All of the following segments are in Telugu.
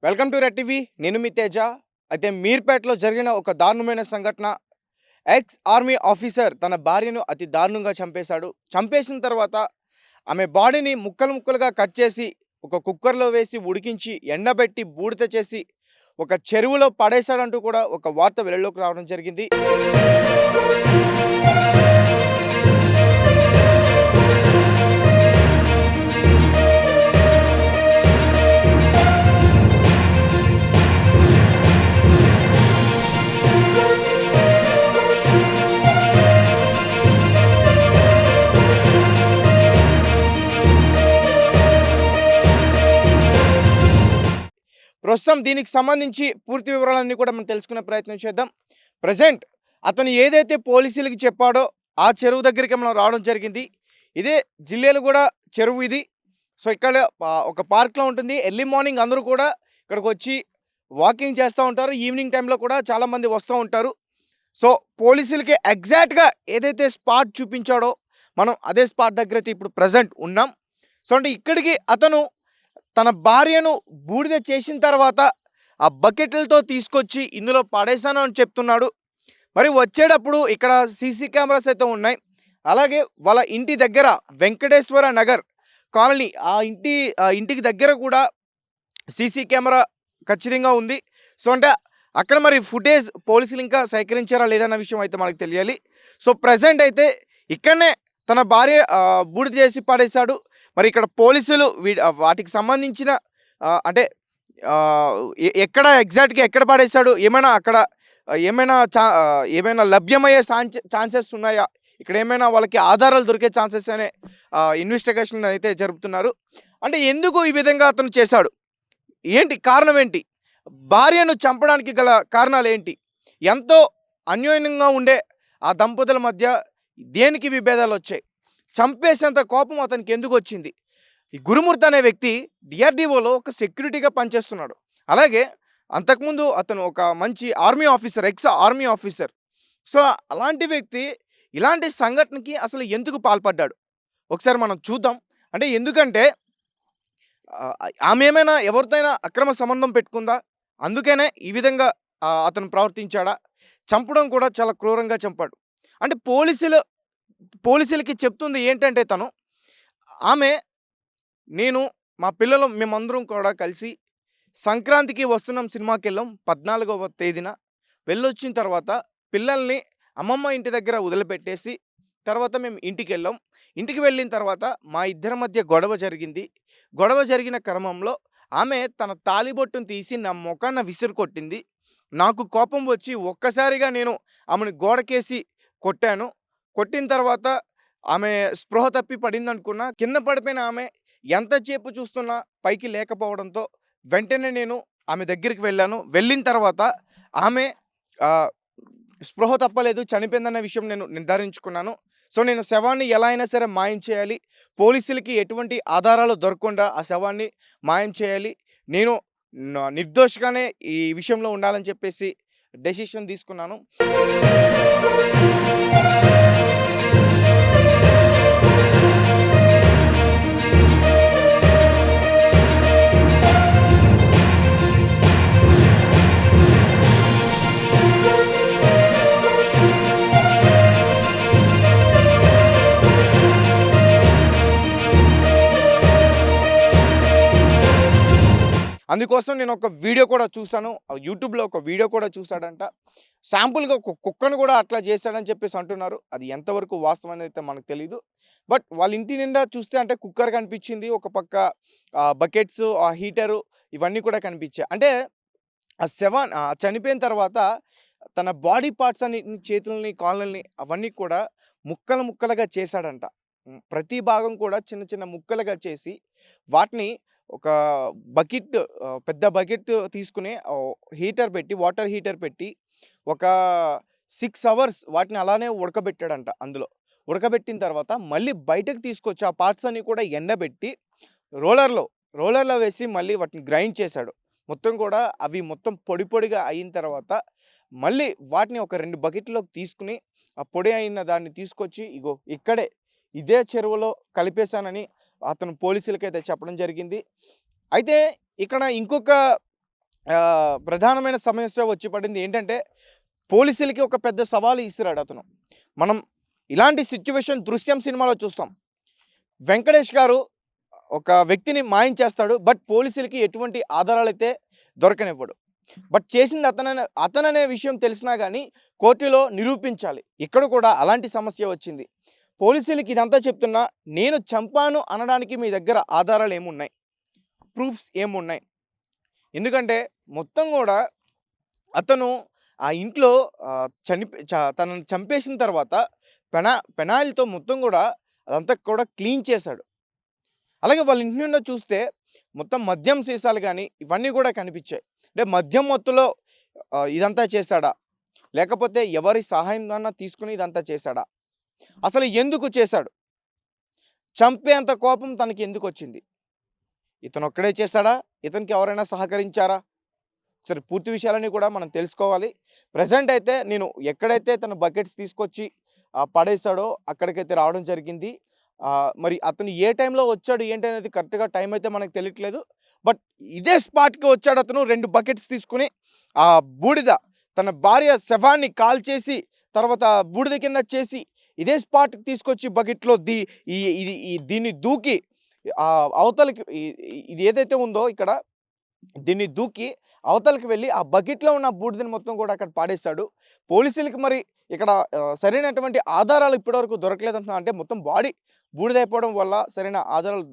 Welcome to red TV. నేను మీ తేజ. అయితే మీర్పేటలో జరిగిన ఒక దారుణమైన సంఘటన. ఎక్స్ ఆర్మీ ఆఫీసర్ తన భార్యను అతి దారుణంగా చంపేశాడు. చంపేసిన తర్వాత ఆమె బాడీని ముక్కలు ముక్కలుగా కట్ చేసి ఒక కుక్కర్లో వేసి ఉడికించి ఎండబెట్టి బూడిద చేసి ఒక చెరువులో పడేశాడంటూ కూడా ఒక వార్త వెలుగులోకి రావడం జరిగింది. ప్రస్తుతం దీనికి సంబంధించి పూర్తి వివరాలన్నీ కూడా మనం తెలుసుకునే ప్రయత్నం చేద్దాం. ప్రజెంట్ అతను ఏదైతే పోలీసులకి చెప్పాడో ఆ చెరువు దగ్గరికి మనం రావడం జరిగింది. ఇదే జిల్లేలగూడ చెరువు ఇది. సో ఇక్కడ ఒక పార్క్లో ఉంటుంది. ఎర్లీ మార్నింగ్ అందరూ కూడా ఇక్కడికి వచ్చి వాకింగ్ చేస్తూ ఉంటారు. ఈవినింగ్ టైంలో కూడా చాలామంది వస్తూ ఉంటారు. సో పోలీసులకి ఎగ్జాక్ట్గా ఏదైతే స్పాట్ చూపించాడో మనం అదే స్పాట్ దగ్గర అయితే ఇప్పుడు ప్రజెంట్ ఉన్నాం. సో అంటే ఇక్కడికి అతను తన భార్యను బూడిద చేసిన తర్వాత ఆ బకెట్లతో తీసుకొచ్చి ఇందులో పడేశాను అని చెప్తున్నాడు. మరి వచ్చేటప్పుడు ఇక్కడ సీసీ కెమెరాస్ అయితే ఉన్నాయి. అలాగే వాళ్ళ ఇంటి దగ్గర వెంకటేశ్వర నగర్ కాలనీ ఆ ఇంటికి దగ్గర కూడా సీసీ కెమెరా ఖచ్చితంగా ఉంది. సో అంటే అక్కడ మరి ఫుటేజ్ పోలీసులు ఇంకా సేకరించారా లేదన్న విషయం అయితే మనకు తెలియాలి. సో ప్రజెంట్ అయితే ఇక్కడనే తన భార్య బూడిద చేసి పడేశాడు. మరి ఇక్కడ పోలీసులు వాటికి సంబంధించిన అంటే ఎక్కడ ఎగ్జాక్ట్గా ఎక్కడ పడేశాడు, ఏమైనా అక్కడ ఏమైనా లభ్యమయ్యే ఛాన్సెస్ ఉన్నాయా, ఇక్కడ ఏమైనా వాళ్ళకి ఆధారాలు దొరికే ఛాన్సెస్ అనే ఇన్వెస్టిగేషన్ అయితే జరుపుతున్నారు. అంటే ఎందుకు ఈ విధంగా అతను చేశాడు, ఏంటి కారణం ఏంటి, భార్యను చంపడానికి గల కారణాలు ఏంటి, ఎంతో అన్యోన్యంగా ఉండే ఆ దంపతుల మధ్య దేనికి విభేదాలు వచ్చాయి, చంపేసేంత కోపం అతనికి ఎందుకు వచ్చింది. ఈ గురుమూర్తి అనే వ్యక్తి డిఆర్డిఓలో ఒక సెక్యూరిటీగా పనిచేస్తున్నాడు. అలాగే అంతకుముందు అతను ఒక మంచి army officer, ex army officer. So అలాంటి వ్యక్తి ఇలాంటి సంఘటనకి అసలు ఎందుకు పాల్పడ్డాడు ఒకసారి మనం చూద్దాం. అంటే ఎందుకంటే ఆమె ఏమైనా ఎవరితోనైనా అక్రమ సంబంధం పెట్టుకుందా, అందుకనే ఈ విధంగా అతను ప్రవర్తించాడా, చంపడం కూడా చాలా క్రూరంగా చంపాడు. అంటే పోలీసులకి చెప్తుంది ఏంటంటే తను నేను మా పిల్లలు మేమందరం కూడా కలిసి సంక్రాంతికి వస్తున్నాం, సినిమాకి వెళ్ళాం 14వ తేదీన. వెళ్ళొచ్చిన తర్వాత పిల్లల్ని అమ్మమ్మ ఇంటి దగ్గర వదిలిపెట్టేసి తర్వాత మేము ఇంటికి వెళ్ళాం. ఇంటికి వెళ్ళిన తర్వాత మా ఇద్దరి మధ్య గొడవ జరిగింది. గొడవ జరిగిన క్రమంలో ఆమె తన తాళిబొట్టును తీసి నా ముఖాన విసిరు కొట్టింది. నాకు కోపం వచ్చి ఒక్కసారిగా నేను ఆమెను గోడకేసి కొట్టాను. కొట్టిన తర్వాత ఆమె స్పృహ తప్పి పడింది అనుకున్నా. కింద పడిపోయిన ఆమె ఎంతసేపు చూస్తున్నా పైకి లేకపోవడంతో వెంటనే నేను ఆమె దగ్గరికి వెళ్ళాను. వెళ్ళిన తర్వాత ఆమె స్పృహ తప్పలేదు, చనిపోయిందన్న విషయం నేను నిర్ధారించుకున్నాను. సో నేను శవాన్ని ఎలా అయినా సరే మాయం చేయాలి, పోలీసులకి ఎటువంటి ఆధారాలు దొరకకుండా ఆ శవాన్ని మాయం చేయాలి, నేను నిర్దోషిగానే ఈ విషయంలో ఉండాలని చెప్పేసి డెసిషన్ తీసుకున్నాను. అందుకోసం నేను ఒక వీడియో కూడా చూశాను, యూట్యూబ్లో ఒక వీడియో కూడా చూశాడంట. శాంపుల్గా ఒక కుక్కను కూడా అట్లా చేశాడని చెప్పేసి అంటున్నారు. అది ఎంతవరకు వాస్తవం అనేది అయితే మనకు తెలియదు. బట్ వాళ్ళ ఇంటి నిండా చూస్తే అంటే కుక్కర్ కనిపించింది, ఒక పక్క బకెట్స్, ఆ హీటరు ఇవన్నీ కూడా కనిపించాయి. అంటే ఆ చనిపోయిన తర్వాత తన బాడీ పార్ట్స్ అన్నిటిని, చేతులని, కాళ్ళని అవన్నీ కూడా ముక్కలు ముక్కలుగా చేశాడంట. ప్రతి భాగం కూడా చిన్న చిన్న ముక్కలుగా చేసి వాటిని ఒక బకెట్, పెద్ద బకెట్ తీసుకుని హీటర్ పెట్టి, వాటర్ హీటర్ పెట్టి ఒక 6 అవర్స్ వాటిని అలానే ఉడకబెట్టాడంట. అందులో ఉడకబెట్టిన తర్వాత మళ్ళీ బయటకు తీసుకొచ్చి ఆ పార్ట్స్ అన్ని కూడా ఎండబెట్టి రోలర్లో వేసి మళ్ళీ వాటిని గ్రైండ్ చేశాడు. మొత్తం కూడా అవి మొత్తం పొడి పొడిగా అయిన తర్వాత మళ్ళీ వాటిని ఒక 2 బకెట్లోకి తీసుకుని ఆ పొడి అయిన దాన్ని తీసుకొచ్చి ఇదే చెరువులో కలిపేశానని అతను పోలీసులకైతే చెప్పడం జరిగింది. అయితే ఇక్కడ ఇంకొక ప్రధానమైన సమస్య వచ్చి పడింది ఏంటంటే, పోలీసులకి ఒక పెద్ద సవాలు ఇసిరాడు అతను. మనం ఇలాంటి సిట్యుయేషన్ 'దృశ్యం' సినిమాలో చూస్తాం. వెంకటేష్ గారు ఒక వ్యక్తిని మాయం చేస్తాడు. బట్ పోలీసులకి ఎటువంటి ఆధారాలైతే దొరకనివ్వడు. బట్ చేసింది అతననే విషయం తెలిసినా గానీ కోర్టులో నిరూపించాలి. ఇక్కడ కూడా అలాంటి సమస్య వచ్చింది. పోలీసులకి ఇదంతా చెప్తున్నా, నేను చంపాను అనడానికి మీ దగ్గర ఆధారాలు ఏమున్నాయి? ప్రూఫ్స్ ఏమున్నాయి? ఎందుకంటే మొత్తం గూడా అతను ఆ ఇంట్లో తనని చంపేసిన తర్వాత పెనాయిల్‌తో మొత్తం గూడా అదంతా కూడా క్లీన్ చేశాడు. అలాగే వాళ్ళ ఇంటి నిండా చూస్తే మొత్తం మద్యం సీసాలు గానీ, ఇవన్నీ గూడా కనిపిచ్చాయి. అంటే మద్యం మత్తులో ఇదంతా చేశాడా? లేకపోతే ఎవరి సహాయంగాన్నా తీసుకొని ఇదంతా చేశాడా? అసలు ఎందుకు చేశాడు? చంపేంత కోపం తనకి ఎందుకొచ్చింది? ఇతనొక్కడే చేశాడా? ఇతనికి ఎవరైనా సహకరించారా? సరే, పూర్తి విషయాలన్నీ కూడా మనం తెలుసుకోవాలి. ప్రెజెంట్ అయితే నేను ఎక్కడైతే తను బకెట్స్ తీసుకొచ్చి పడేశాడో అక్కడికైతే రావడం జరిగింది. మరి అతను ఏ టైంలో వచ్చాడు ఏంటి అనేది కరెక్ట్‌గా టైం అయితే మనకు తెలియట్లేదు. బట్ ఇదే స్పాట్‌కి వచ్చాడు అతను 2 బకెట్స్ తీసుకొని ఆ బూడిద తన భార్య శవాన్ని కాల్చేసి తర్వాత బూడిద కింద చేసి ఇదే స్పాట్‌కి తీసుకొచ్చి బకెట్‌లో దీన్ని దూకి అవతలకి ఇది ఏదైతే ఉందో ఇక్కడ దీన్ని దూకి అవతలకి వెళ్ళి ఆ బకెట్‌లో ఉన్న బూడిదని మొత్తం కూడా అక్కడ పాడేశాడు. పోలీసులకి మరి ఇక్కడ సరైనటువంటి ఆధారాలు ఇప్పటివరకు దొరకలేదంటున్నారు. అంటే మొత్తం బాడీ బూడిదైపోవడం వల్ల సరైన ఆధారాలు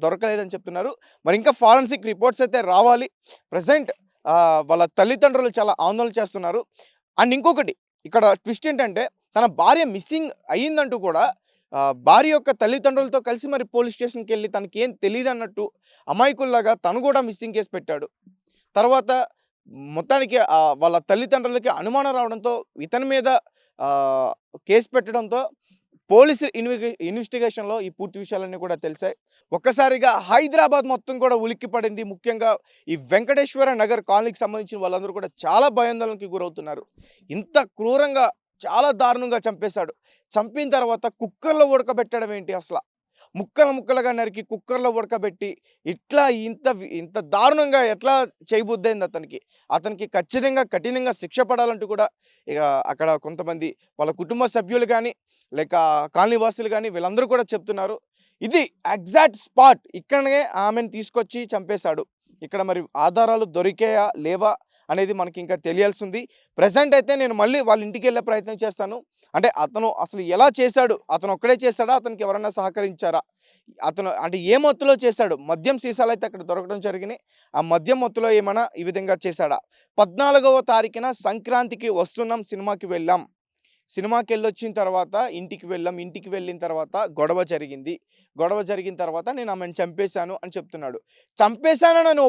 దొరకలేదని చెప్తున్నారు. మరి ఇంకా ఫారెన్సిక్ రిపోర్ట్స్ అయితే రావాలి. ప్రెజెంట్ వాళ్ళ తల్లిదండ్రులు చాలా ఆందోళన చేస్తున్నారు. అండ్ ఇంకొకటి ఇక్కడ ట్విస్ట్ ఏంటంటే, తన భార్య మిస్సింగ్ అయ్యిందంటూ కూడా భార్య యొక్క తల్లిదండ్రులతో కలిసి మరి పోలీస్ స్టేషన్‌కి వెళ్ళి తనకేం తెలీదన్నట్టు అమాయకుల్లాగా తను కూడా మిస్సింగ్ కేస్ పెట్టాడు. తర్వాత మొత్తానికి వాళ్ళ తల్లిదండ్రులకి అనుమానం రావడంతో ఇతని మీద కేసు పెట్టడంతో పోలీసు ఇన్వెస్టిగేషన్‌లో ఈ పూర్తి విషయాలన్నీ కూడా తెలిసాయి. ఒక్కసారిగా హైదరాబాద్ మొత్తం కూడా ఉలిక్కిపడింది. ముఖ్యంగా ఈ వెంకటేశ్వర నగర్ కాలనీకి సంబంధించిన వాళ్ళందరూ కూడా చాలా భయాందోళనకి గురవుతున్నారు. ఇంత క్రూరంగా చాలా దారుణంగా చంపేశాడు. చంపిన తర్వాత కుక్కర్‌లో ఉడకబెట్టడం ఏంటి అసల? ముక్కలు ముక్కలుగా నరికి కుక్కర్‌లో ఉడకబెట్టి ఇట్లా ఇంత దారుణంగా ఎట్లా చేయబుద్దయింది అతనికి? అతనికి ఖచ్చితంగా కఠినంగా శిక్ష పడాలంటూ కూడా ఇక అక్కడ కొంతమంది వాళ్ళ కుటుంబ సభ్యులు గానీ, లేక కాలనీ వాసులు గానీ వీళ్ళందరూ కూడా చెప్తున్నారు. ఇది ఎగ్జాక్ట్ స్పాట్. ఇక్కడనే ఆమెను తీసుకొచ్చి చంపేశాడు. ఇక్కడ మరి ఆధారాలు దొరికాయా? లేవా? అనేది మనకి ఇంకా తెలియాల్సింది. ప్రెజెంట్ అయితే నేను మళ్ళీ వాళ్ళ ఇంటికెళ్ళే ప్రయత్నం చేస్తాను. అంటే అతను అసలు ఎలా చేశాడు? అతను ఒక్కడే చేశాడా? అతనికి ఎవరైనా సహకరించారా? అతను అంటే ఏ మత్తులో చేశాడు? మద్యం సీసాలైతే అక్కడ దొరకడం జరిగినాయి. ఆ మద్యం మత్తులో ఏమైనా ఈ విధంగా చేశాడా? 14వ తారీఖున సంక్రాంతికి వస్తున్నాం, సినిమాకి వెళ్ళాం. సినిమాకెళ్ళొచ్చిన తర్వాత ఇంటికి వెళ్ళాం. ఇంటికి వెళ్ళిన తర్వాత గొడవ జరిగింది. గొడవ జరిగిన తర్వాత నేను ఆమెను చంపేశాను అని చెప్తున్నాడు. చంపేశానని